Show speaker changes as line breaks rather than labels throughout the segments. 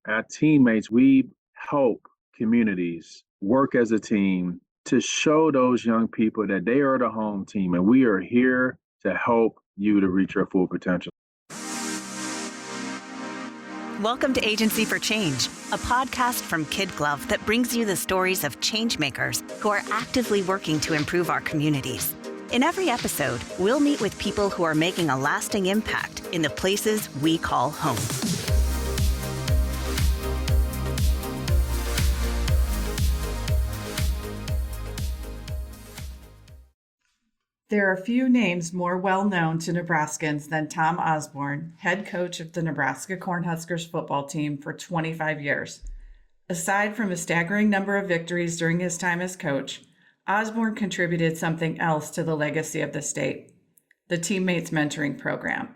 At TeamMates, we help communities work as a team to show those young people that they are the home team, and we are here to help you to reach your full potential.
Welcome to Agency for Change, a podcast from KidGlov that brings you the stories of changemakers who are actively working to improve our communities. In every episode, we'll meet with people who are making a lasting impact in the places we call home.
There are few names more well-known to Nebraskans than Tom Osborne, head coach of the Nebraska Cornhuskers football team for 25 years. Aside from a staggering number of victories during his time as coach, Osborne contributed something else to the legacy of the state, the TeamMates mentoring program.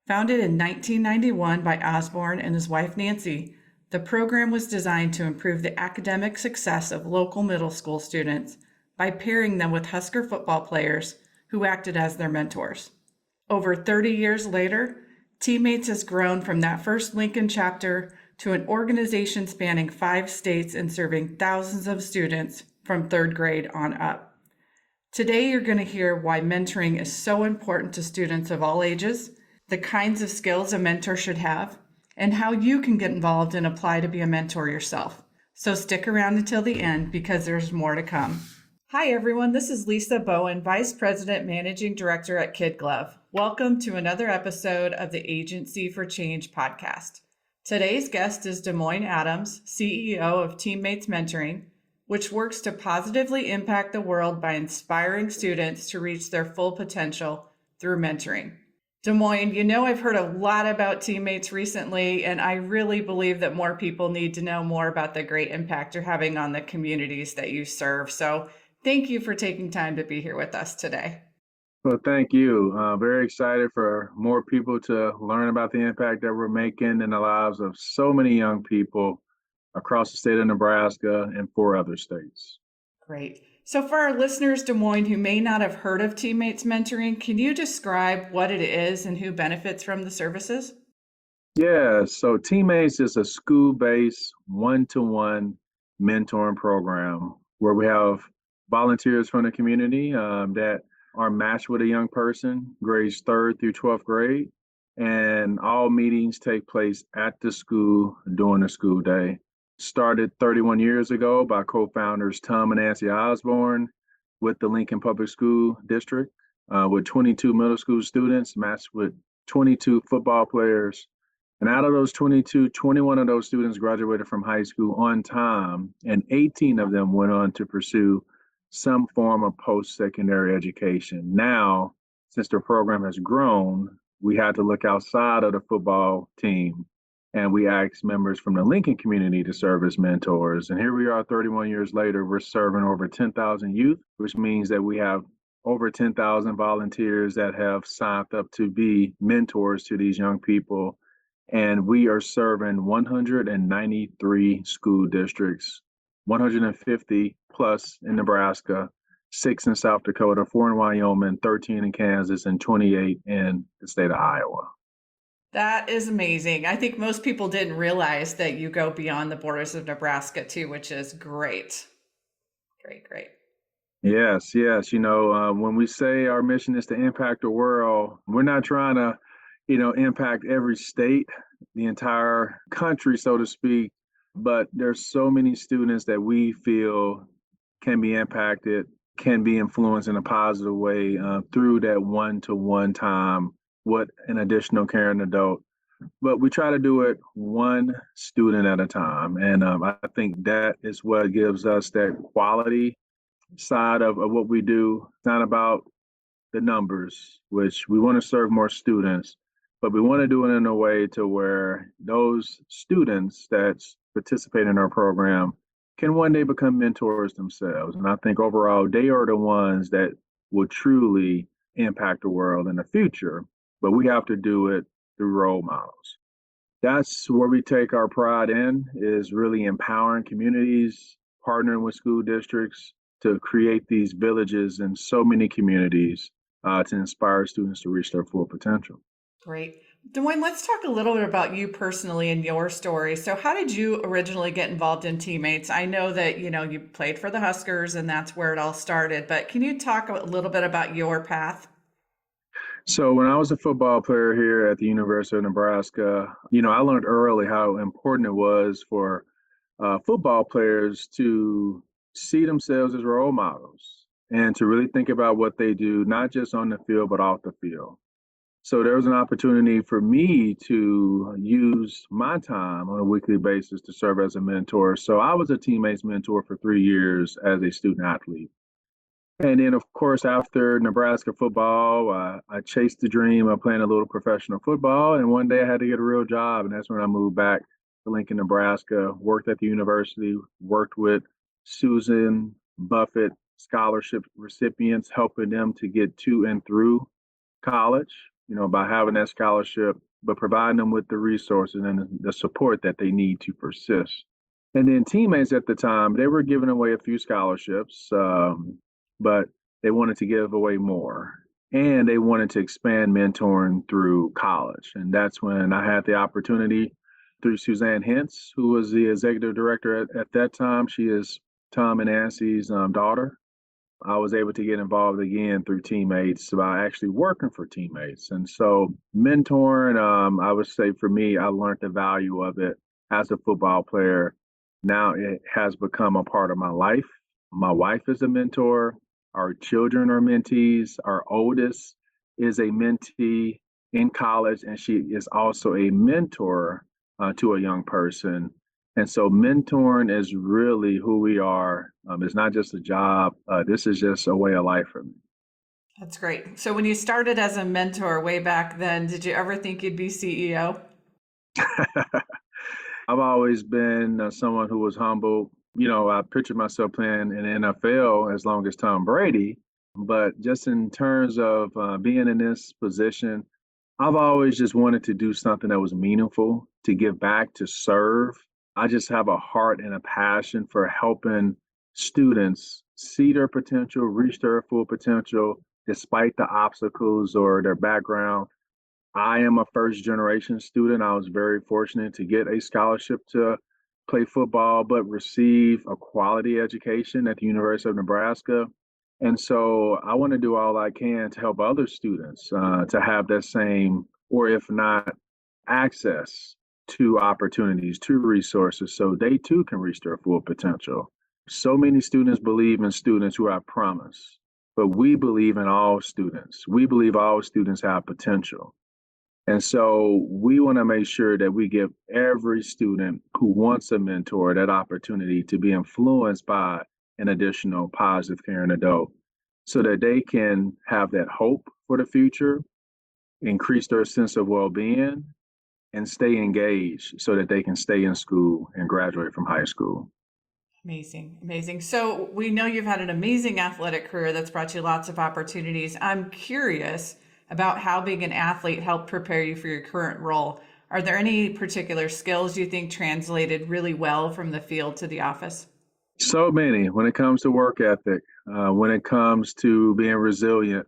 Founded in 1991 by Osborne and his wife Nancy, the program was designed to improve the academic success of local middle school students by pairing them with Husker football players who acted as their mentors. Over 30 years later, TeamMates has grown from that first Lincoln chapter to an organization spanning 5 states and serving thousands of students from 3rd grade on up. Today, you're going to hear why mentoring is so important to students of all ages, the kinds of skills a mentor should have, and how you can get involved and apply to be a mentor yourself. So stick around until the end because there's more to come. Hi everyone, this is Lisa Bowen, Vice President Managing Director at KidGlov. Welcome to another episode of the Agency for Change podcast. Today's guest is DeMoine Adams, CEO of TeamMates Mentoring, which works to positively impact the world by inspiring students to reach their full potential through mentoring. DeMoine, you know I've heard a lot about TeamMates recently, and I really believe that more people need to know more about the great impact you're having on the communities that you serve. So thank you for taking time to be here with us today.
Well, thank you. Very excited for more people to learn about the impact that we're making in the lives of so many young people across the state of Nebraska and 4 other states.
Great. So for our listeners, DeMoine, who may not have heard of TeamMates Mentoring, can you describe what it is and who benefits from the services?
Yeah, so TeamMates is a school-based one-to-one mentoring program where we have volunteers from the community that are matched with a young person, grades 3rd through 12th grade, and all meetings take place at the school during the school day. Started 31 years ago by co-founders Tom and Nancy Osborne with the Lincoln Public School District, with 22 middle school students matched with 22 football players. And out of those 22, 21 of those students graduated from high school on time, and 18 of them went on to pursue some form of post-secondary education. Now, since the program has grown, we had to look outside of the football team, and we asked members from the Lincoln community to serve as mentors. And here we are 31 years later, we're serving over 10,000 youth, which means that we have over 10,000 volunteers that have signed up to be mentors to these young people. And we are serving 193 school districts, 150 plus in Nebraska, 6 in South Dakota, 4 in Wyoming, 13 in Kansas, and 28 in the state of Iowa.
That is amazing. I think most people didn't realize that you go beyond the borders of Nebraska too, which is great. Great.
Yes. You know, when we say our mission is to impact the world, we're not trying to impact every state, the entire country, so to speak. But there's so many students that we feel can be impacted, can be influenced in a positive way through that one-to-one time with an additional caring adult. But we try to do it one student at a time. And I think that is what gives us that quality side of what we do. It's not about the numbers, which we want to serve more students, but we want to do it in a way to where those students that participate in our program can one day become mentors themselves. And I think overall, they are the ones that will truly impact the world in the future, but we have to do it through role models. That's where we take our pride in, is really empowering communities, partnering with school districts to create these villages in so many communities to inspire students to reach their full potential.
Great. DeMoine, let's talk a little bit about you personally and your story. So how did you originally get involved in Teammates? I know that, you played for the Huskers and that's where it all started, but can you talk a little bit about your path?
So when I was a football player here at the University of Nebraska, I learned early how important it was for football players to see themselves as role models and to really think about what they do, not just on the field, but off the field. So there was an opportunity for me to use my time on a weekly basis to serve as a mentor. So I was a teammate's mentor for 3 years as a student athlete. And then, of course, after Nebraska football, I chased the dream of playing a little professional football. And one day I had to get a real job. And that's when I moved back to Lincoln, Nebraska, worked at the university, worked with Susan Buffett scholarship recipients, helping them to get to and through college, by having that scholarship, but providing them with the resources and the support that they need to persist. And then teammates at the time, they were giving away a few scholarships, but they wanted to give away more. And they wanted to expand mentoring through college. And that's when I had the opportunity through Suzanne Hintz, who was the executive director at that time. She is Tom and Nancy's daughter. I was able to get involved again through teammates by actually working for teammates. And so mentoring, I would say for me, I learned the value of it as a football player. Now it has become a part of my life. My wife is a mentor. Our children are mentees. Our oldest is a mentee in college, and she is also a mentor to a young person. And so mentoring is really who we are. It's not just a job. This is just a way of life for me.
That's great. So when you started as a mentor way back then, did you ever think you'd be CEO?
I've always been someone who was humble. I pictured myself playing in the NFL as long as Tom Brady. But just in terms of being in this position, I've always just wanted to do something that was meaningful, to give back, to serve. I just have a heart and a passion for helping students see their potential, reach their full potential, despite the obstacles or their background. I am a first generation student. I was very fortunate to get a scholarship to play football, but receive a quality education at the University of Nebraska. And so I want to do all I can to help other students to have that same, or if not, access to opportunities, to resources, so they too can reach their full potential. So many students believe in students who have promise, but we believe in all students. We believe all students have potential. And so we want to make sure that we give every student who wants a mentor that opportunity to be influenced by an additional positive caring adult so that they can have that hope for the future, increase their sense of well-being, and stay engaged so that they can stay in school and graduate from high school.
Amazing, amazing. So we know you've had an amazing athletic career that's brought you lots of opportunities. I'm curious about how being an athlete helped prepare you for your current role. Are there any particular skills you think translated really well from the field to the office?
So many when it comes to work ethic, when it comes to being resilient,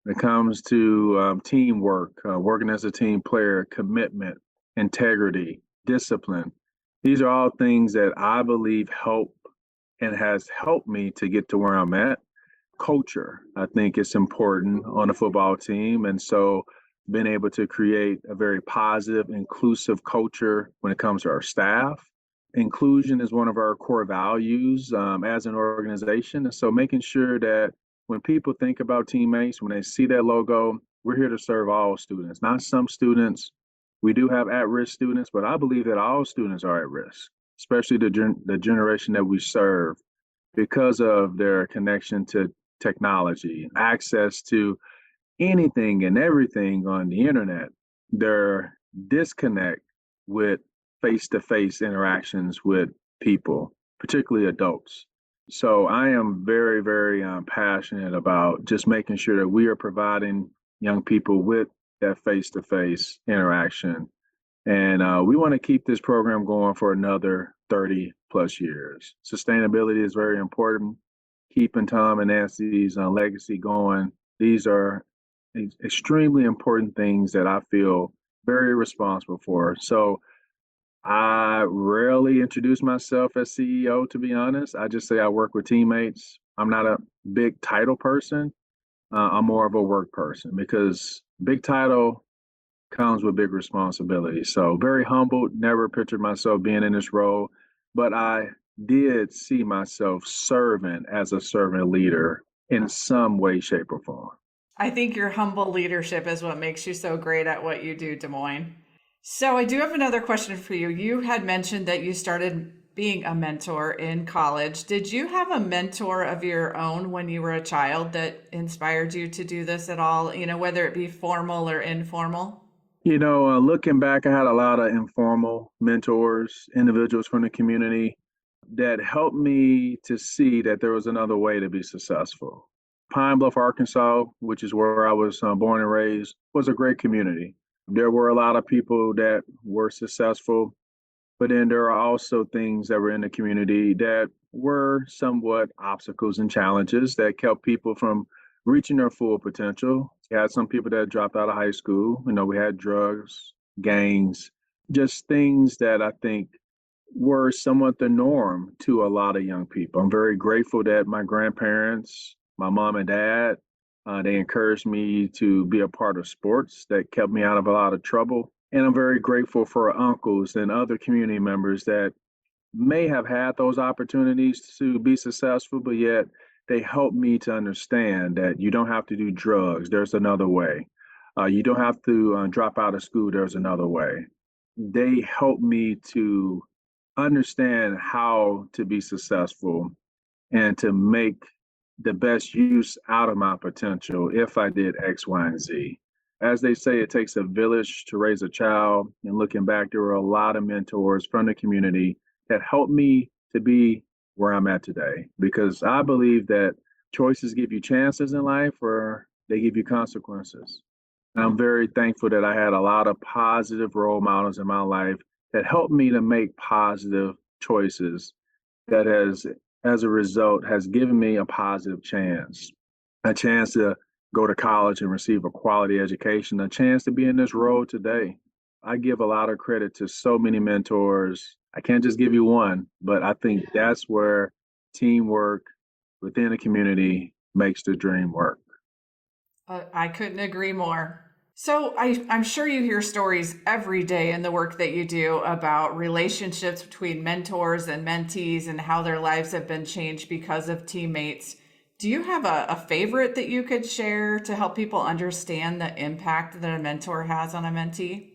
when it comes to teamwork, working as a team player, commitment, integrity, discipline. These are all things that I believe help and has helped me to get to where I'm at. Culture, I think it's important on a football team. And so being able to create a very positive, inclusive culture when it comes to our staff. Inclusion is one of our core values as an organization. And so making sure that when people think about teammates, when they see that logo, we're here to serve all students, not some students. We do have at-risk students, but I believe that all students are at risk, especially the generation that we serve because of their connection to technology, access to anything and everything on the internet, their disconnect with face-to-face interactions with people, particularly adults. So I am very, very passionate about just making sure that we are providing young people with that face-to-face interaction. And we want to keep this program going for another 30 plus years. Sustainability is very important. Keeping Tom and Nancy's legacy going. These are extremely important things that I feel very responsible for. So I rarely introduce myself as CEO, to be honest. I just say I work with teammates. I'm not a big title person. I'm more of a work person because big title comes with big responsibility. So very humbled, never pictured myself being in this role, but I did see myself serving as a servant leader in some way, shape, or form.
I think your humble leadership is what makes you so great at what you do, Des Moines. So I do have another question for you. You had mentioned that you started being a mentor in college. Did you have a mentor of your own when you were a child that inspired you to do this at all, whether it be formal or informal?
Looking back, I had a lot of informal mentors, individuals from the community that helped me to see that there was another way to be successful. Pine Bluff, Arkansas, which is where I was born and raised, was a great community. There were a lot of people that were successful, but then there are also things that were in the community that were somewhat obstacles and challenges that kept people from reaching their full potential. You had some people that dropped out of high school. We had drugs, gangs, just things that I think were somewhat the norm to a lot of young people. I'm very grateful that my grandparents, my mom and dad, they encouraged me to be a part of sports that kept me out of a lot of trouble. And I'm very grateful for uncles and other community members that may have had those opportunities to be successful, but yet they helped me to understand that you don't have to do drugs. There's another way. You don't have to drop out of school. There's another way. They helped me to understand how to be successful and to make the best use out of my potential if I did X, Y, and Z. As they say, it takes a village to raise a child. And looking back, there were a lot of mentors from the community that helped me to be where I'm at today because I believe that choices give you chances in life or they give you consequences. And I'm very thankful that I had a lot of positive role models in my life that helped me to make positive choices that has, as a result, has given me a positive chance, a chance to go to college and receive a quality education, a chance to be in this role today. I give a lot of credit to so many mentors. I can't just give you one, but I think that's where teamwork within a community makes the dream work.
I couldn't agree more. So I'm sure you hear stories every day in the work that you do about relationships between mentors and mentees and how their lives have been changed because of teammates. Do you have a favorite that you could share to help people understand the impact that a mentor has on a mentee?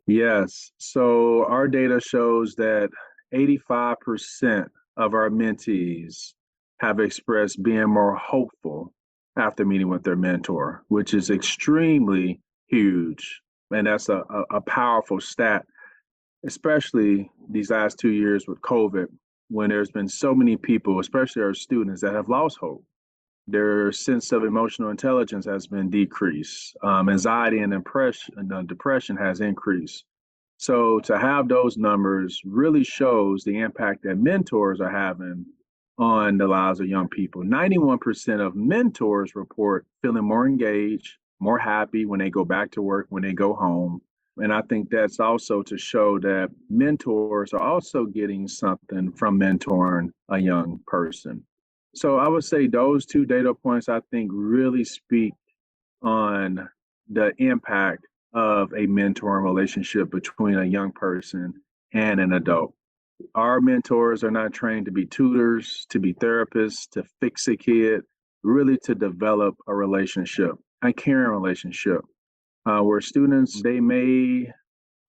Yes. So our data shows that 85% of our mentees have expressed being more hopeful after meeting with their mentor, which is extremely huge. And that's a powerful stat, especially these last 2 years with COVID, when there's been so many people, especially our students, that have lost hope. Their sense of emotional intelligence has been decreased. Anxiety and depression has increased. So to have those numbers really shows the impact that mentors are having on the lives of young people. 91% of mentors report feeling more engaged, more happy when they go back to work, when they go home. And I think that's also to show that mentors are also getting something from mentoring a young person. So I would say those two data points I think really speak on the impact of a mentoring relationship between a young person and an adult. Our mentors are not trained to be tutors, to be therapists, to fix a kid, really to develop a relationship, a caring relationship, where students, they may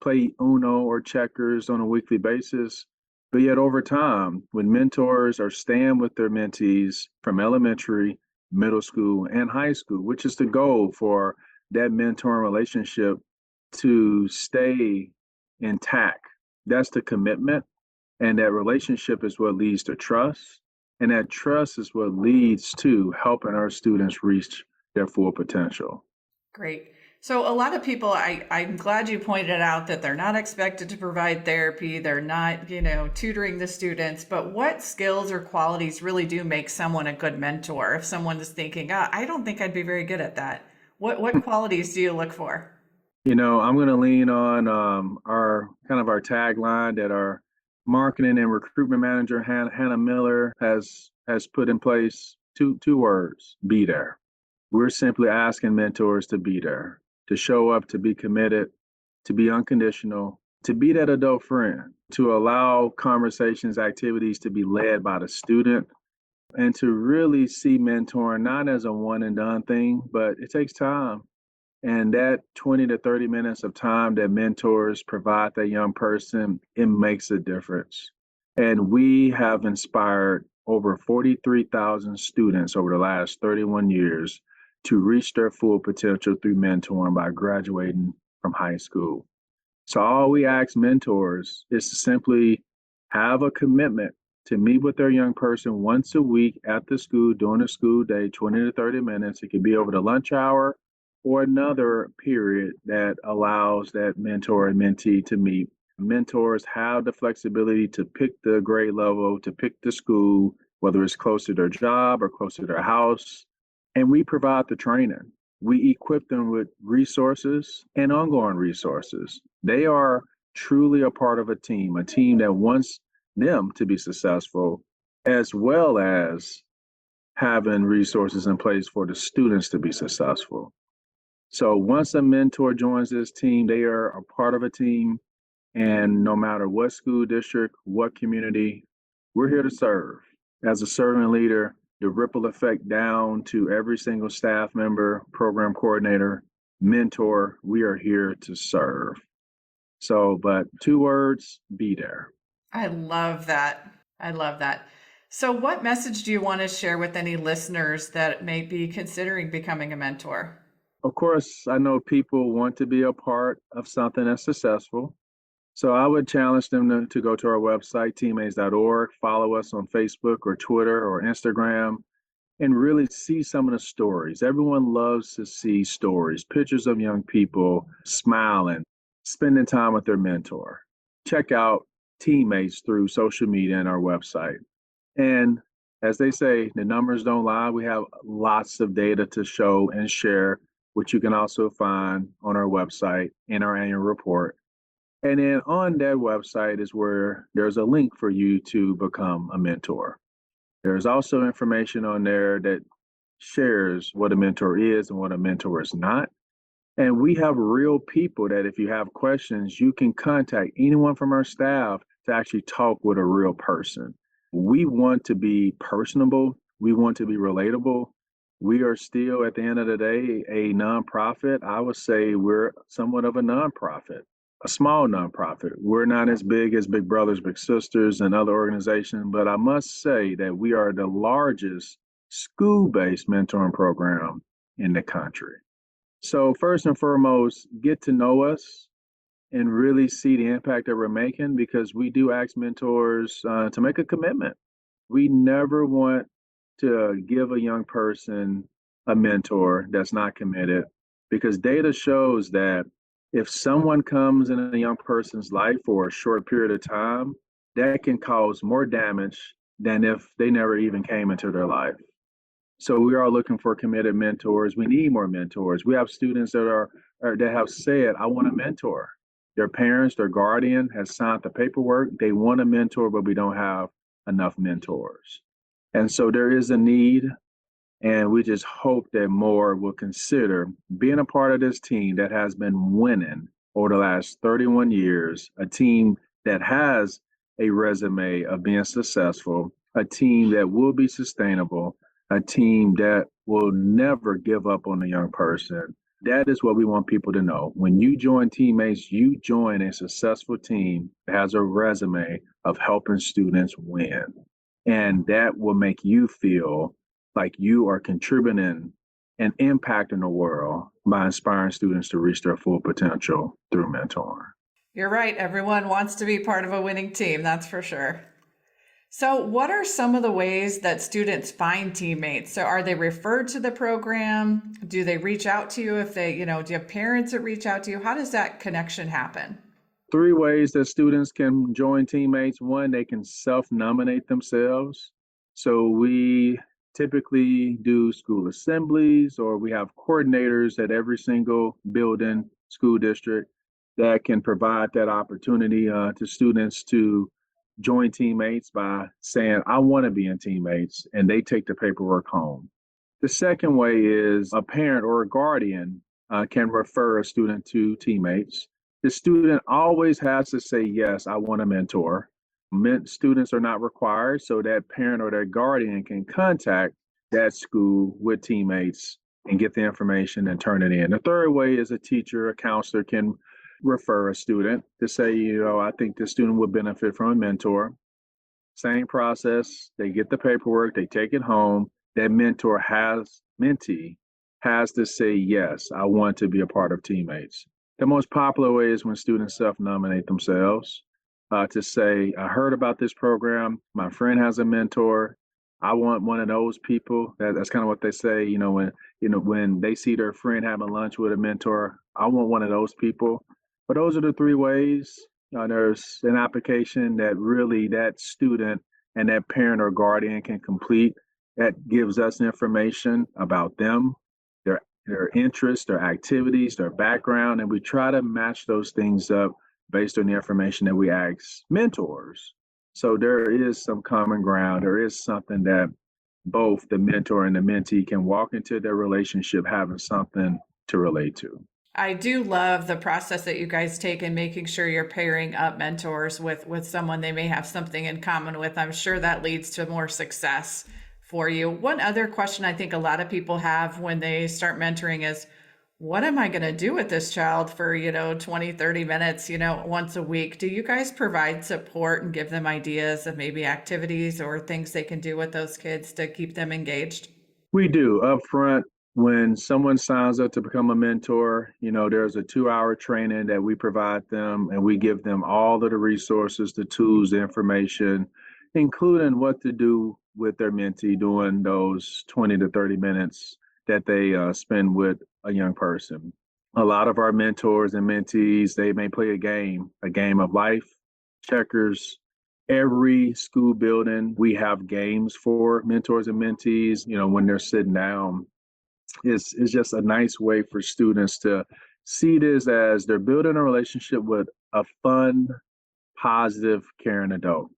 play Uno or checkers on a weekly basis, but yet over time, when mentors are staying with their mentees from elementary, middle school, and high school, which is the goal for that mentoring relationship to stay intact. That's the commitment. And that relationship is what leads to trust. And that trust is what leads to helping our students reach their full potential.
Great. So a lot of people, I'm glad you pointed out that they're not expected to provide therapy. They're not, tutoring the students, but what skills or qualities really do make someone a good mentor? If someone is thinking, I don't think I'd be very good at that. What qualities do you look for?
I'm going to lean on our tagline that our marketing and recruitment manager Hannah Miller has put in place. Two words: be there. We're simply asking mentors to be there, to show up, to be committed, to be unconditional, to be that adult friend, to allow conversations, activities to be led by the student, and to really see mentoring not as a one and done thing, but it takes time. And that 20 to 30 minutes of time that mentors provide that young person, it makes a difference. And we have inspired over 43,000 students over the last 31 years to reach their full potential through mentoring by graduating from high school. So all we ask mentors is to simply have a commitment to meet with their young person once a week at the school during the school day, 20 to 30 minutes. It could be over the lunch hour or another period that allows that mentor and mentee to meet. Mentors have the flexibility to pick the grade level, to pick the school, whether it's close to their job or close to their house. And we provide the training. We equip them with resources and ongoing resources. They are truly a part of a team that wants them to be successful, as well as having resources in place for the students to be successful. So once a mentor joins this team, they are a part of a team. And no matter what school district, what community, we're here to serve. As a servant leader, the ripple effect down to every single staff member, program coordinator, mentor, we are here to serve. So, but two words: be there.
I love that. I love that. So, what message do you want to share with any listeners that may be considering becoming a mentor?
Of course, I know people want to be a part of something that's successful. So I would challenge them to go to our website, teammates.org, follow us on Facebook or Twitter or Instagram, and really see some of the stories. Everyone loves to see stories, pictures of young people smiling, spending time with their mentor. Check out Teammates through social media and our website. And as they say, the numbers don't lie. We have lots of data to show and share, which you can also find on our website in our annual report. And then on that website is where there's a link for you to become a mentor. There's also information on there that shares what a mentor is and what a mentor is not. And we have real people that if you have questions, you can contact anyone from our staff to actually talk with a real person. We want to be personable. We want to be relatable. We are still, at the end of the day, a nonprofit. I would say we're somewhat of a nonprofit, a small nonprofit. We're not as big as Big Brothers Big Sisters and other organizations, but I must say that we are the largest school-based mentoring program in the country. So first and foremost, get to know us and really see the impact that we're making, because we do ask mentors to make a commitment. We never want to give a young person a mentor that's not committed, because data shows that if someone comes in a young person's life for a short period of time, that can cause more damage than if they never even came into their life. So we are looking for committed mentors. We need more mentors. We have students that have said, "I want a mentor." Their parents, their guardian has signed the paperwork. They want a mentor, but we don't have enough mentors. And so there is a need, and we just hope that more will consider being a part of this team that has been winning over the last 31 years, a team that has a resume of being successful, a team that will be sustainable, a team that will never give up on a young person. That is what we want people to know. When you join Teammates, you join a successful team that has a resume of helping students win. And that will make you feel like you are contributing and impacting the world by inspiring students to reach their full potential through mentoring.
You're right. Everyone wants to be part of a winning team, that's for sure. So, what are some of the ways that students find teammates? So, are they referred to the program? Do they reach out to you if they, do you have parents that reach out to you? How does that connection happen?
Three ways that students can join Teammates. One, they can self-nominate themselves. So we typically do school assemblies, or we have coordinators at every single building school district that can provide that opportunity to students to join teammates by saying, I want to be in teammates, and they take the paperwork home. The second way is a parent or a guardian can refer a student to teammates. The student always has to say, yes, I want a mentor. Students are not required, so that parent or that guardian can contact that school with teammates and get the information and turn it in. The third way is a teacher, a counselor can refer a student to say, I think this student would benefit from a mentor. Same process. They get the paperwork, they take it home. That mentee has to say, yes, I want to be a part of teammates. The most popular way is when students self-nominate themselves to say, I heard about this program. My friend has a mentor. I want one of those people. That's kind of what they say, when they see their friend having lunch with a mentor. I want one of those people. But those are the three ways. There's an application that really that student and that parent or guardian can complete that gives us information about them, their interests, their activities, their background, and we try to match those things up based on the information that we ask mentors. So there is some common ground. There is something that both the mentor and the mentee can walk into their relationship having something to relate to.
I do love the process that you guys take in making sure you're pairing up mentors with someone they may have something in common with. I'm sure that leads to more success for you. One other question I think a lot of people have when they start mentoring is, what am I going to do with this child for, 20, 30 minutes, once a week? Do you guys provide support and give them ideas of maybe activities or things they can do with those kids to keep them engaged?
We do up front. When someone signs up to become a mentor, there's a 2-hour training that we provide them, and we give them all of the resources, the tools, the information, including what to do with their mentee during those 20 to 30 minutes that they spend with a young person. A lot of our mentors and mentees, they may play a game of life, checkers. Every school building, we have games for mentors and mentees, when they're sitting down. It's just a nice way for students to see this as they're building a relationship with a fun, positive, caring adult.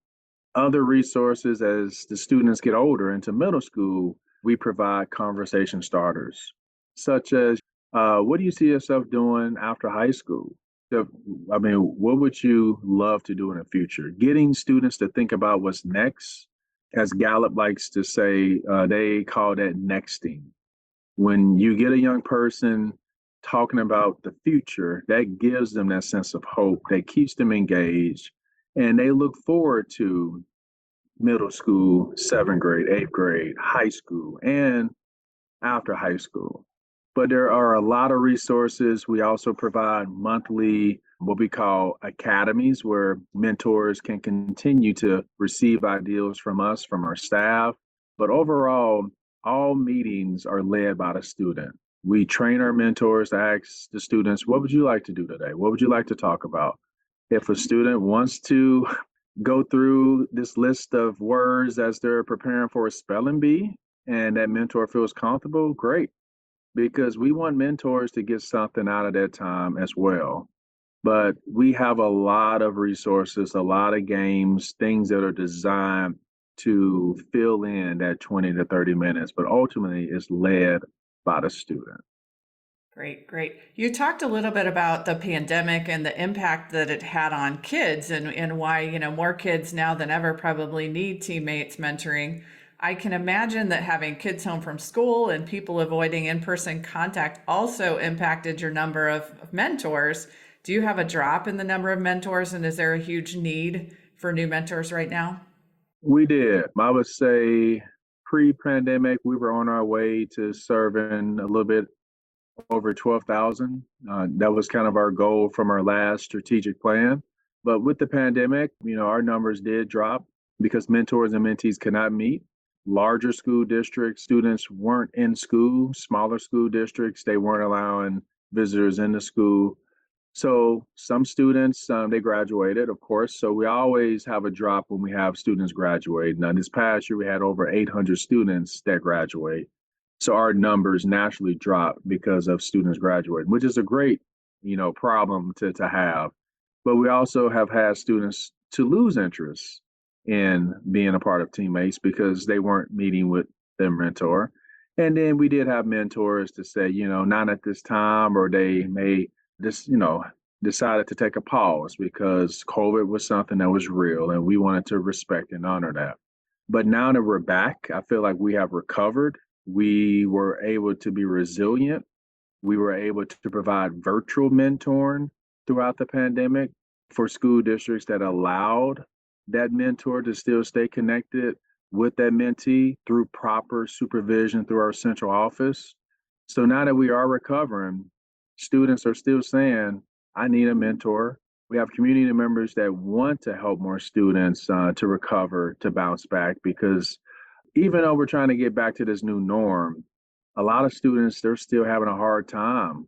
Other resources as the students get older into middle school, we provide conversation starters, such as what do you see yourself doing after high school? What would you love to do in the future? Getting students to think about what's next, as Gallup likes to say, they call that nexting. When you get a young person talking about the future, that gives them that sense of hope, that keeps them engaged, and they look forward to middle school, 7th grade, 8th grade, high school, and after high school. But there are a lot of resources. We also provide monthly, what we call academies, where mentors can continue to receive ideas from us, from our staff. But overall, all meetings are led by the student. We train our mentors to ask the students, what would you like to do today? What would you like to talk about? If a student wants to go through this list of words as they're preparing for a spelling bee and that mentor feels comfortable, great. Because we want mentors to get something out of that time as well. But we have a lot of resources, a lot of games, things that are designed to fill in that 20 to 30 minutes, but ultimately it's led by the student.
Great, great. You talked a little bit about the pandemic and the impact that it had on kids and why, more kids now than ever probably need teammates mentoring. I can imagine that having kids home from school and people avoiding in-person contact also impacted your number of mentors. Do you have a drop in the number of mentors, and is there a huge need for new mentors right now?
We did. I would say pre-pandemic, we were on our way to serving a little bit over 12,000. That was kind of our goal from our last strategic plan. But with the pandemic, our numbers did drop because mentors and mentees could not meet. Larger school districts, students weren't in school. Smaller school districts, they weren't allowing visitors into school. So some students, they graduated, of course. So we always have a drop when we have students graduate. Now, this past year, we had over 800 students that graduate. So our numbers naturally drop because of students graduating, which is a great problem to have. But we also have had students to lose interest in being a part of teammates because they weren't meeting with their mentor. And then we did have mentors to say, not at this time, or they may just, decided to take a pause because COVID was something that was real and we wanted to respect and honor that. But now that we're back, I feel like we have recovered. We were able to be resilient. We were able to provide virtual mentoring throughout the pandemic for school districts that allowed that mentor to still stay connected with that mentee through proper supervision through our central office. So now that we are recovering, students are still saying, I need a mentor. We have community members that want to help more students to recover, to bounce back, because even though we're trying to get back to this new norm, a lot of students, they're still having a hard time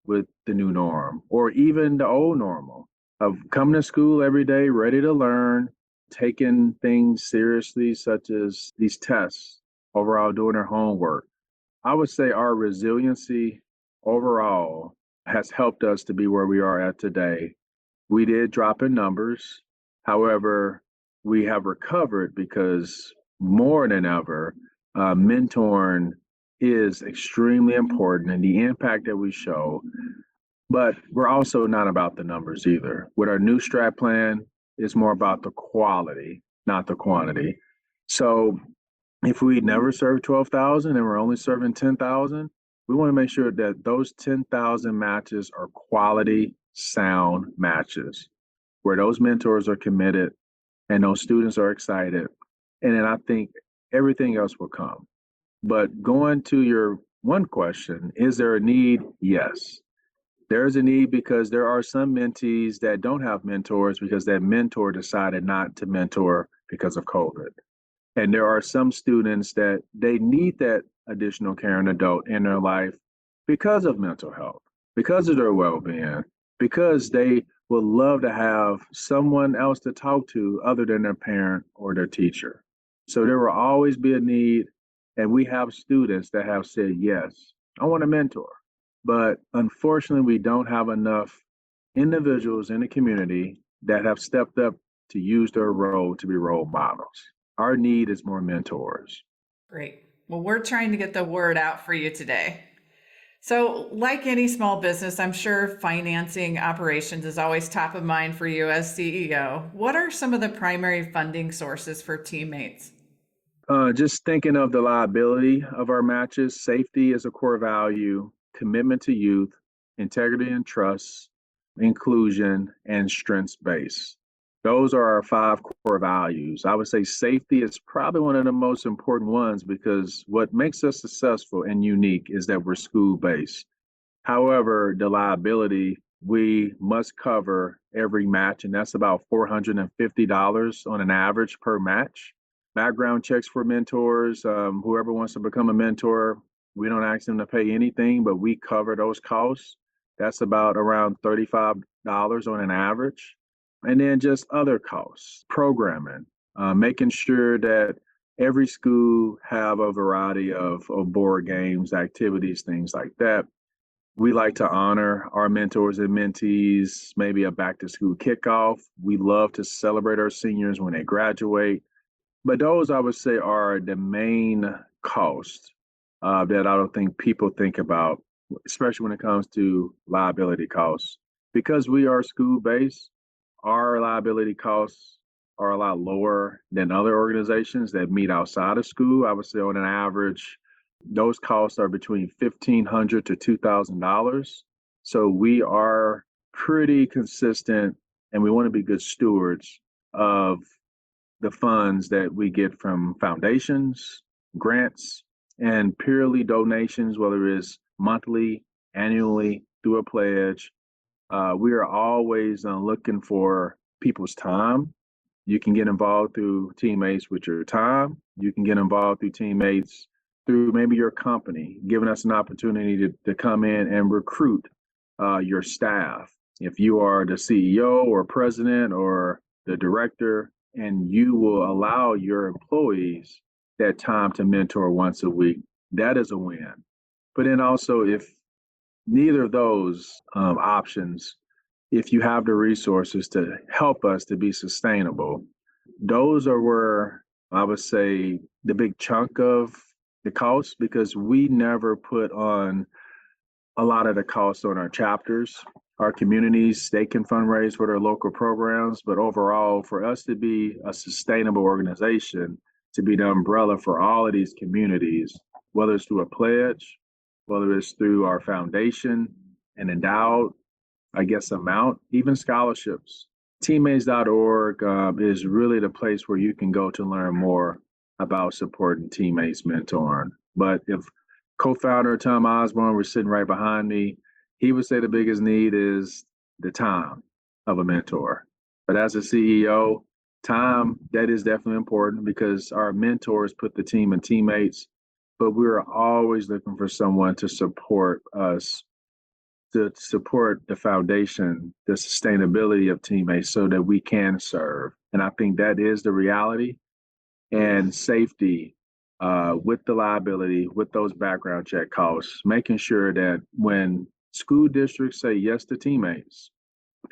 with the new norm or even the old normal of coming to school every day, ready to learn, taking things seriously, such as these tests, overall doing their homework. I would say our resiliency overall has helped us to be where we are at today. We did drop in numbers. However, we have recovered because more than ever, mentoring is extremely important and the impact that we show. But we're also not about the numbers either. With our new strat plan, it's more about the quality, not the quantity. So if we never serve 12,000 and we're only serving 10,000, we want to make sure that those 10,000 matches are quality, sound matches where those mentors are committed and those students are excited. And then I think everything else will come. But going to your one question, is there a need? Yes. There's a need because there are some mentees that don't have mentors because that mentor decided not to mentor because of COVID. And there are some students that they need that additional caring adult in their life because of mental health, because of their well-being, because they would love to have someone else to talk to other than their parent or their teacher. So there will always be a need. And we have students that have said, yes, I want a mentor. But unfortunately, we don't have enough individuals in the community that have stepped up to use their role to be role models. Our need is more mentors.
Great. Well, we're trying to get the word out for you today. So, like any small business, I'm sure financing operations is always top of mind for you as CEO. What are some of the primary funding sources for teammates?
Just thinking of the liability of our matches, safety is a core value, commitment to youth, integrity and trust, inclusion, and strengths based. Those are our 5 core values. I would say safety is probably one of the most important ones because what makes us successful and unique is that we're school based. However, the liability, we must cover every match, and that's about $450 on an average per match. Background checks for mentors, whoever wants to become a mentor, we don't ask them to pay anything, but we cover those costs. That's about around $35 on an average. And then just other costs, programming, making sure that every school have a variety of board games, activities, things like that. We like to honor our mentors and mentees, maybe a back to school kickoff. We love to celebrate our seniors when they graduate. But those, I would say, are the main costs that I don't think people think about, especially when it comes to liability costs. Because we are school based, our liability costs are a lot lower than other organizations that meet outside of school. I would say, on an average, those costs are between $1,500 to $2,000. So we are pretty consistent, and we want to be good stewards of the funds that we get from foundations, grants, and purely donations, whether it's monthly, annually, through a pledge. We are always looking for people's time. You can get involved through teammates with your time. You can get involved through teammates through maybe your company, giving us an opportunity to come in and recruit your staff. If you are the CEO or president or the director, and you will allow your employees that time to mentor once a week, that is a win. But then also, if neither of those options, if you have the resources to help us to be sustainable, those are where I would say the big chunk of the cost, because we never put on a lot of the cost on our chapters. Our communities, they can fundraise for their local programs, but overall, for us to be a sustainable organization, to be the umbrella for all of these communities, whether it's through a pledge, whether it's through our foundation, an endowed, I guess, amount, even scholarships. Teammates.org is really the place where you can go to learn more about supporting teammates mentoring. But if co-founder Tom Osborne was sitting right behind me, he would say the biggest need is the time of a mentor. But as a CEO, time, that is definitely important because our mentors put the team in teammates, but we're always looking for someone to support us, to support the foundation, the sustainability of teammates so that we can serve. And I think that is the reality. And safety with the liability, with those background check costs, making sure that when school districts say yes to teammates,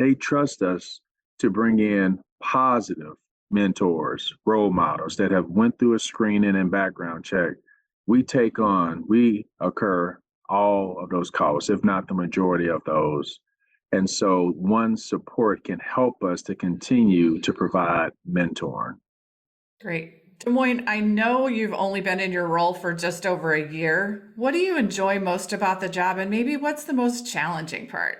they trust us to bring in positive mentors, role models that have went through a screening and background check. We occur all of those costs, if not the majority of those. And so one support can help us to continue to provide mentoring.
Great. DeMoine, I know you've only been in your role for just over a year. What do you enjoy most about the job, and maybe what's the most challenging part?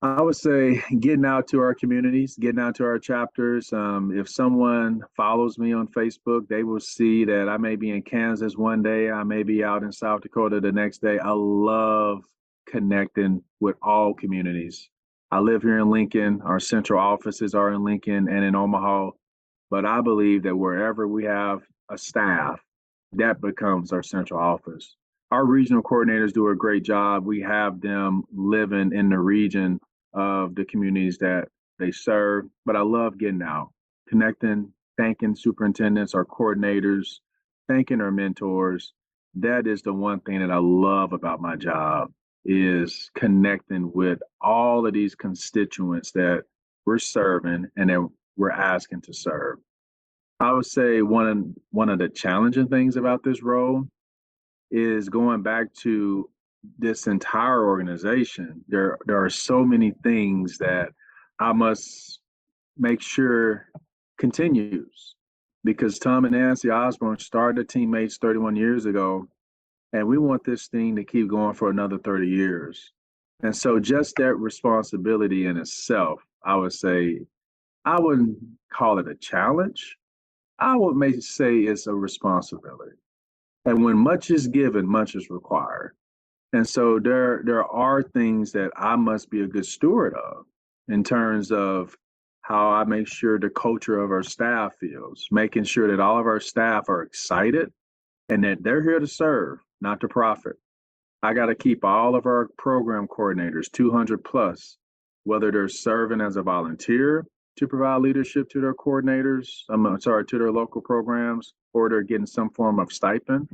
I would say getting out to our communities, getting out to our chapters. If someone follows me on Facebook, they will see that I may be in Kansas one day, I may be out in South Dakota the next day. I love connecting with all communities. I live here in Lincoln. Our central offices are in Lincoln and in Omaha. But I believe that wherever we have a staff, that becomes our central office. Our regional coordinators do a great job. We have them living in the region of the communities that they serve. But I love getting out, connecting, thanking superintendents, our coordinators, thanking our mentors. That is the one thing that I love about my job, is connecting with all of these constituents that we're serving and that we're asking to serve. I would say one of the challenging things about this role is going back to this entire organization. There are so many things that I must make sure continues, because Tom and Nancy Osborne started Teammates 31 years ago, and we want this thing to keep going for another 30 years. And so just that responsibility in itself, I would say, I wouldn't call it a challenge. I would maybe say it's a responsibility. And when much is given, much is required. And so there are things that I must be a good steward of in terms of how I make sure the culture of our staff feels, making sure that all of our staff are excited and that they're here to serve, not to profit. I got to keep all of our program coordinators, 200 plus, whether they're serving as a volunteer to provide leadership to their coordinators, to their local programs, or they're getting some form of stipend.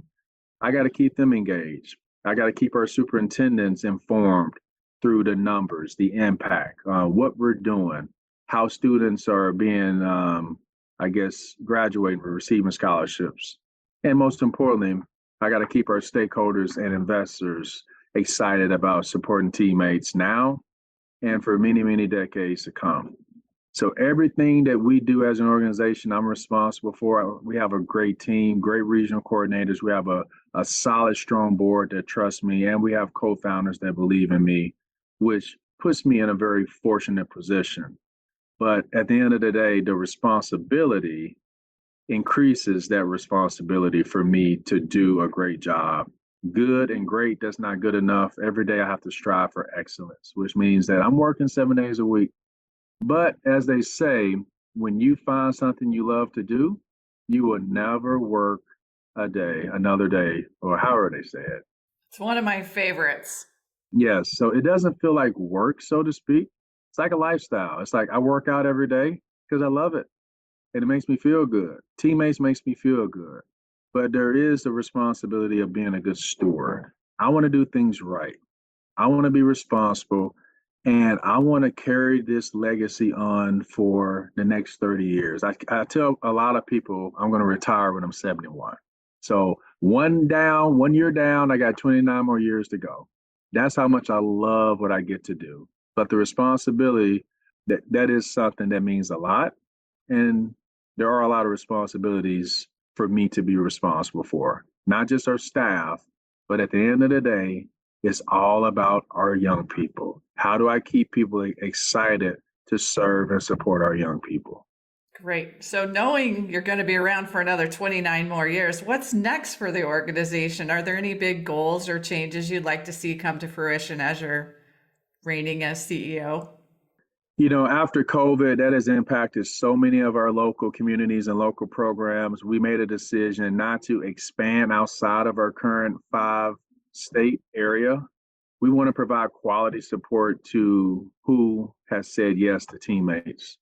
I got to keep them engaged. I got to keep our superintendents informed through the numbers, the impact, what we're doing, how students are being, graduating or receiving scholarships. And most importantly, I got to keep our stakeholders and investors excited about supporting teammates now and for many, many decades to come. So everything that we do as an organization, I'm responsible for. We have a great team, great regional coordinators. We have a solid, strong board that trusts me, and we have co-founders that believe in me, which puts me in a very fortunate position. But at the end of the day, the responsibility increases that responsibility for me to do a great job. Good and great, that's not good enough. Every day I have to strive for excellence, which means that I'm working 7 days a week. But as they say, when you find something you love to do, you will never work another day, or however they say it.
It's one of my favorites.
Yes. So it doesn't feel like work, so to speak. It's like a lifestyle. It's like I work out every day because I love it and it makes me feel good. Teammates makes me feel good. But there is the responsibility of being a good steward. I want to do things right. I want to be responsible, and I want to carry this legacy on for the next 30 years. I tell a lot of people I'm going to retire when I'm 71. So 1 year down, I got 29 more years to go. That's how much I love what I get to do. But the responsibility, that is something that means a lot. And there are a lot of responsibilities for me to be responsible for, not just our staff, but at the end of the day, it's all about our young people. How do I keep people excited to serve and support our young people?
Great. So knowing you're going to be around for another 29 more years, what's next for the organization? Are there any big goals or changes you'd like to see come to fruition as you're reigning as CEO?
After COVID, that has impacted so many of our local communities and local programs. We made a decision not to expand outside of our current 5-state area. We want to provide quality support to who has said yes to teammates.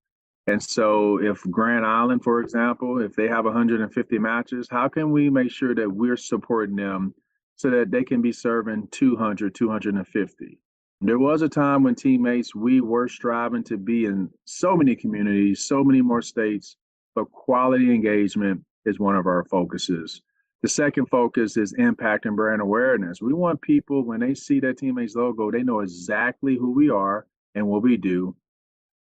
And so, if Grand Island, for example, if they have 150 matches, how can we make sure that we're supporting them so that they can be serving 200, 250? There was a time when teammates, we were striving to be in so many communities, so many more states, but quality engagement is one of our focuses. The second focus is impact and brand awareness. We want people, when they see that teammates logo, they know exactly who we are and what we do.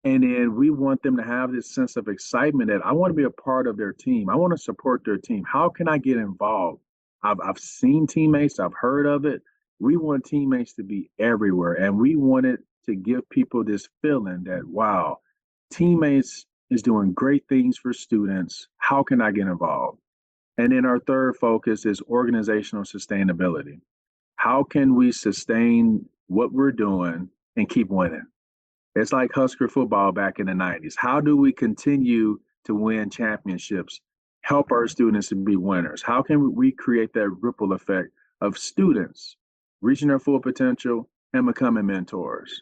And then we want them to have this sense of excitement that I want to be a part of their team. I want to support their team. How can I get involved? I've seen teammates, I've heard of it. We want teammates to be everywhere. And we wanted to give people this feeling that, wow, teammates is doing great things for students. How can I get involved? And then our third focus is organizational sustainability. How can we sustain what we're doing and keep winning? It's like Husker football back in the 90s. How do we continue to win championships, help our students to be winners? How can we create that ripple effect of students reaching their full potential and becoming mentors,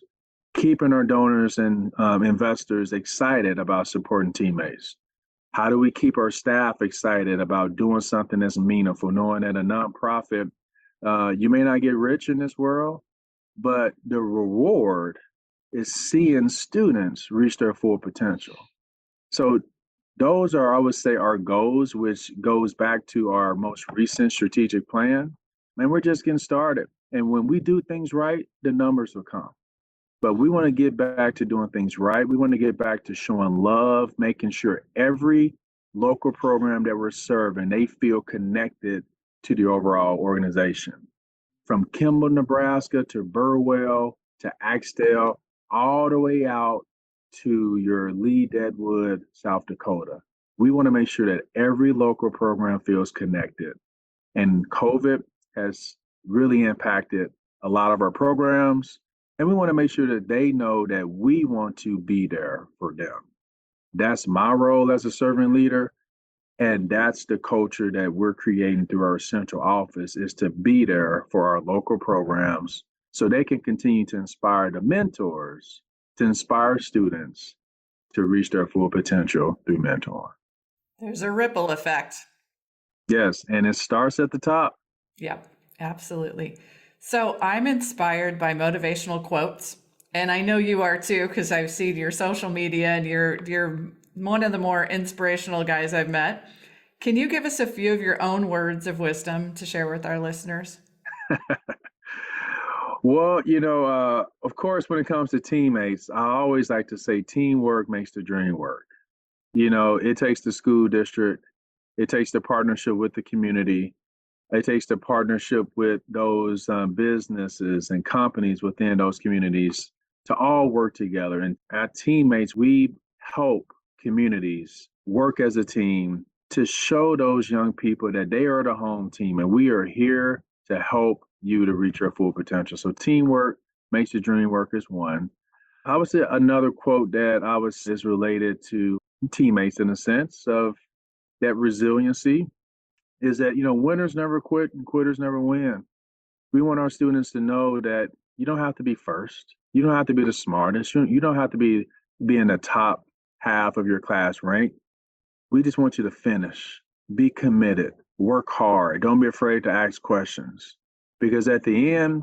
keeping our donors and investors excited about supporting teammates? How do we keep our staff excited about doing something that's meaningful, knowing that a nonprofit, you may not get rich in this world, but the reward is seeing students reach their full potential. So those are, I would say, our goals, which goes back to our most recent strategic plan. And we're just getting started. And when we do things right, the numbers will come. But we want to get back to doing things right. We want to get back to showing love, making sure every local program that we're serving, they feel connected to the overall organization. From Kimball, Nebraska to Burwell to Axtell, all the way out to your Lee Deadwood, South Dakota. We want to make sure that every local program feels connected. And COVID has really impacted a lot of our programs. And we want to make sure that they know that we want to be there for them. That's my role as a servant leader. And that's the culture that we're creating through our central office, is to be there for our local programs so they can continue to inspire the mentors, to inspire students to reach their full potential through mentoring.
There's a ripple effect.
Yes, and it starts at the top.
Yep, absolutely. So I'm inspired by motivational quotes, and I know you are too, because I've seen your social media and you're one of the more inspirational guys I've met. Can you give us a few of your own words of wisdom to share with our listeners?
Well, of course, when it comes to teammates, I always like to say teamwork makes the dream work. It takes the school district, it takes the partnership with the community, it takes the partnership with those businesses and companies within those communities to all work together. And at teammates, we help communities work as a team to show those young people that they are the home team and we are here to help you to reach your full potential. So teamwork makes the dream work is one. I would say another quote that is related to teammates in a sense of that resiliency is that, winners never quit and quitters never win. We want our students to know that you don't have to be first. You don't have to be the smartest. You don't have to be in the top half of your class rank. We just want you to finish, be committed, work hard. Don't be afraid to ask questions. Because at the end,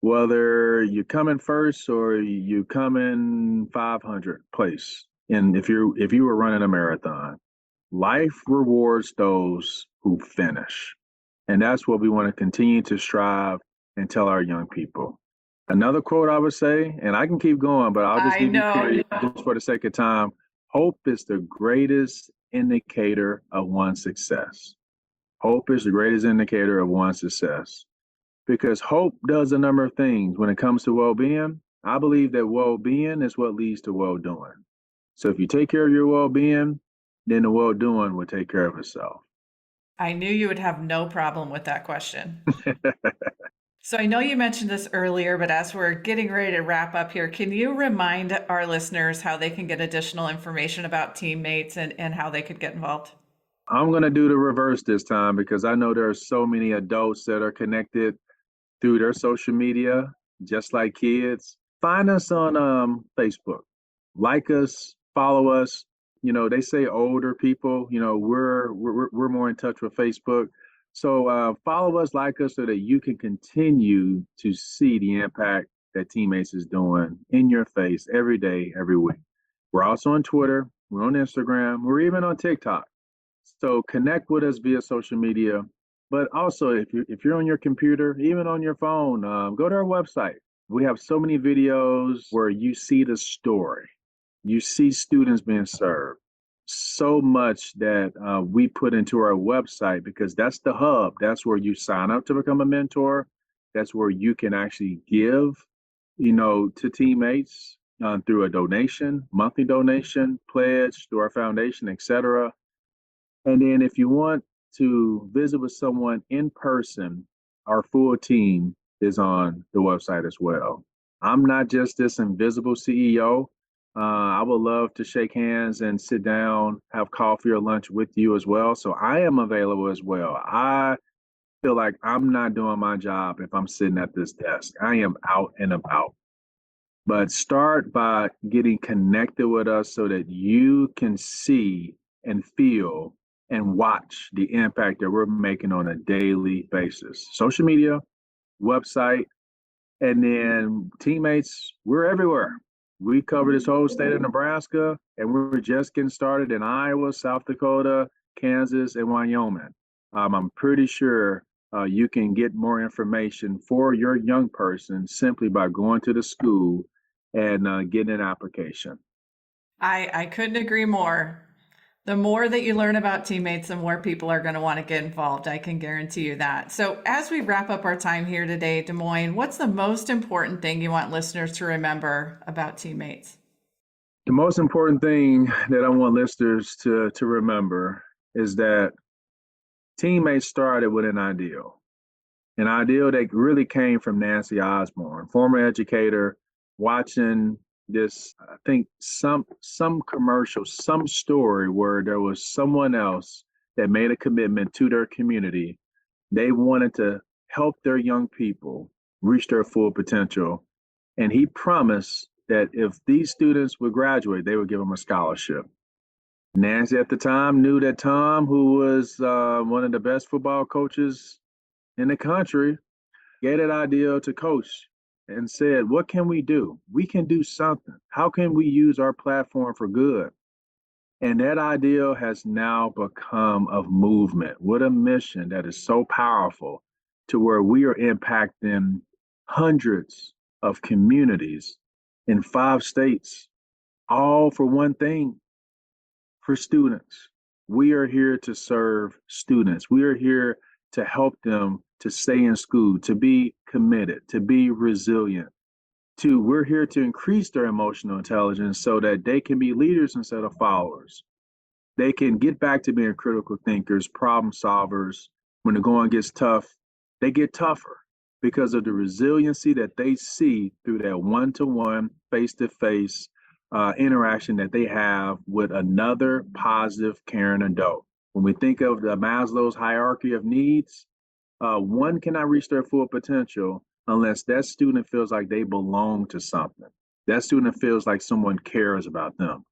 whether you come in first or you come in 500 place. And if you were running a marathon, life rewards those who finish. And that's what we want to continue to strive and tell our young people. Another quote I would say, and I can keep going, but I'll just
I
give you
know.
three just for the sake of time. Hope is the greatest indicator of one's success. Hope is the greatest indicator of one's success because hope does a number of things when it comes to well-being. I believe that well-being is what leads to well-doing. So if you take care of your well-being, then the well-doing will take care of itself.
I knew you would have no problem with that question. So I know you mentioned this earlier, but as we're getting ready to wrap up here, can you remind our listeners how they can get additional information about TeamMates and how they could get involved?
I'm going to do the reverse this time because I know there are so many adults that are connected through their social media, just like kids. Find us on Facebook. Like us, follow us. They say older people, we're more in touch with Facebook. So follow us, like us, so that you can continue to see the impact that TeamMates is doing in your face every day, every week. We're also on Twitter. We're on Instagram. We're even on TikTok. So connect with us via social media. But also, if you're on your computer, even on your phone, go to our website. We have so many videos where you see the story. You see students being served. So much that we put into our website because that's the hub. That's where you sign up to become a mentor. That's where you can actually give, to teammates through a donation, monthly donation, pledge through our foundation, etc. And then if you want to visit with someone in person, our full team is on the website as well. I'm not just this invisible CEO. I would love to shake hands and sit down, have coffee or lunch with you as well. So I am available as well. I feel like I'm not doing my job if I'm sitting at this desk. I am out and about. But start by getting connected with us so that you can see and feel and watch the impact that we're making on a daily basis. Social media, website, and then TeamMates, we're everywhere. We cover this whole state of Nebraska, and we're just getting started in Iowa, South Dakota, Kansas, and Wyoming. I'm pretty sure you can get more information for your young person simply by going to the school and getting an application.
I couldn't agree more. The more that you learn about TeamMates, the more people are going to want to get involved. I can guarantee you that. So as we wrap up our time here today, Des Moines, what's the most important thing you want listeners to remember about TeamMates?
The most important thing that I want listeners to remember is that TeamMates started with an ideal that really came from Nancy Osborne, former educator, watching this, I think some commercial, some story where there was someone else that made a commitment to their community. They wanted to help their young people reach their full potential. And he promised that if these students would graduate, they would give them a scholarship. Nancy at the time knew that Tom, who was one of the best football coaches in the country, gave that idea to coach and said, what can we do? We can do something. How can we use our platform for good? And that idea has now become a movement with a mission that is so powerful to where we are impacting hundreds of communities in 5 states, all for one thing, for students. We are here to serve students. We are here to help them to stay in school, to be committed, to be resilient. We're here to increase their emotional intelligence so that they can be leaders instead of followers. They can get back to being critical thinkers, problem solvers. When the going gets tough, they get tougher because of the resiliency that they see through that one-to-one, face-to-face interaction that they have with another positive, caring adult. When we think of the Maslow's hierarchy of needs, one cannot reach their full potential unless that student feels like they belong to something. That student feels like someone cares about them.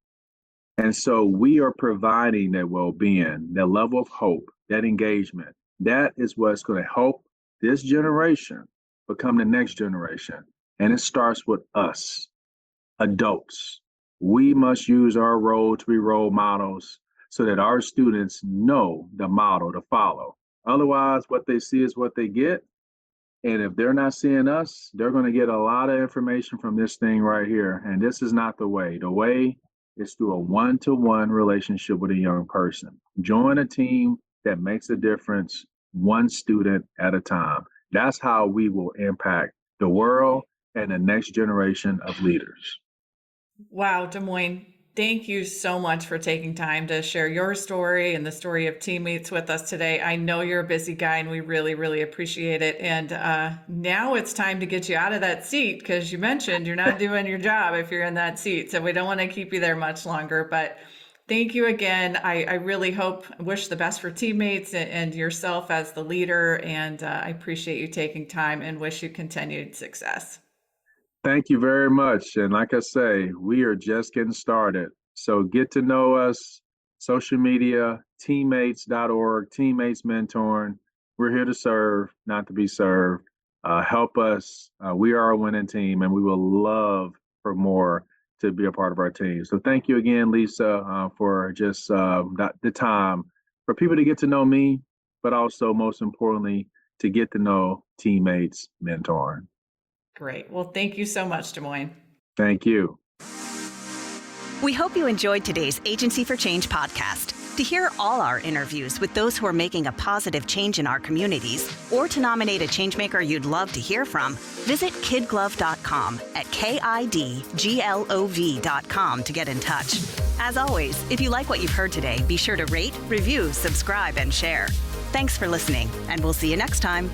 And so we are providing that well-being, that level of hope, that engagement. That is what's going to help this generation become the next generation. And it starts with us, adults. We must use our role to be role models so that our students know the model to follow. Otherwise, what they see is what they get. And if they're not seeing us, they're going to get a lot of information from this thing right here. And this is not the way. The way is through a one-to-one relationship with a young person. Join a team that makes a difference, one student at a time. That's how we will impact the world and the next generation of leaders.
Wow, DeMoine, thank you so much for taking time to share your story and the story of TeamMates with us today. I know you're a busy guy and we really, really appreciate it. And now it's time to get you out of that seat because you mentioned you're not doing your job if you're in that seat. So we don't want to keep you there much longer. But thank you again. I really wish the best for TeamMates and yourself as the leader. And I appreciate you taking time and wish you continued success.
Thank you very much. And like I say, we are just getting started. So get to know us, social media, teammates.org, TeamMates Mentoring. We're here to serve, not to be served. Help us. We are a winning team, and we will love for more to be a part of our team. So thank you again, Lisa, for just the time for people to get to know me, but also most importantly, to get to know TeamMates Mentoring.
Great. Well, thank you so much, DeMoine.
Thank you.
We hope you enjoyed today's Agency for Change podcast. To hear all our interviews with those who are making a positive change in our communities, or to nominate a changemaker you'd love to hear from, visit KidGlov.com at KidGlov.com to get in touch. As always, if you like what you've heard today, be sure to rate, review, subscribe, and share. Thanks for listening, and we'll see you next time.